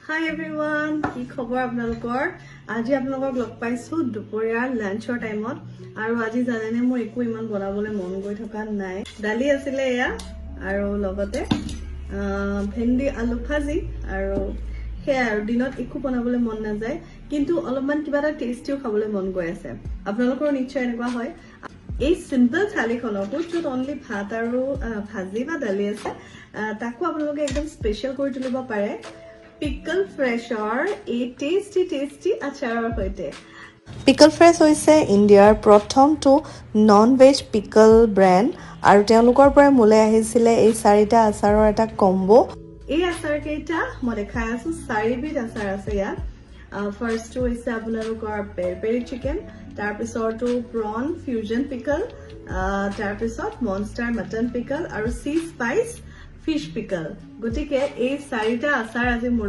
Hi everyone, কি খবৰ আপোনালোকৰ? আজি আপোনালোকক লগ পাইছো দুপৰীয়াৰ লাঞ্চৰ টাইমত আৰু আজি জানেনে মোৰ একো ইমান বনাবলৈ মন গৈ থকা নাই। দালি আছিলে এয়া আৰু লগতে ভেন্দি আলু ভাজি আৰু সেয়া আৰু দিনত একো বনাবলৈ মন নাযায় কিন্তু অলপমান কিবা এটা টেষ্টিও খাবলৈ মন গৈ আছে। আপোনালোকৰ নিশ্চয় এনেকুৱা হয়। এই সিম্পল থালিখনকো য'ত অনলি ভাত আৰু ভাজি বা দালি আছে তাকো আপোনালোকে একদম স্পেচিয়েল কৰি তুলিব পাৰে পিকল ফ্ৰেছৰ এই টেষ্টি আচাৰৰ সৈতে। পিকল ফ্ৰেছ হৈছে ইণ্ডিয়াৰ প্ৰথমটো নন ভেজ পিকল ব্ৰেণ্ড আৰু তেওঁলোকৰ পৰাই মোলৈ আহিছিলে এই 4টা আচাৰৰ এটা কম্বো। এই আচাৰ কেইটা মই দেখাই আছো 4বিধ আচাৰ আছে ইয়াত। ফাৰ্ষ্টটো হৈছে আপোনালোকৰ পেৰি চিকেন, তাৰপিছতো প্ৰন ফিউজন পিকল, তাৰপিছত মনষ্টাৰ মটন পিকল আৰু চি স্পাইচ ফিছ পিকল। গতিকে এই 4টা আচাৰ আজি মোৰ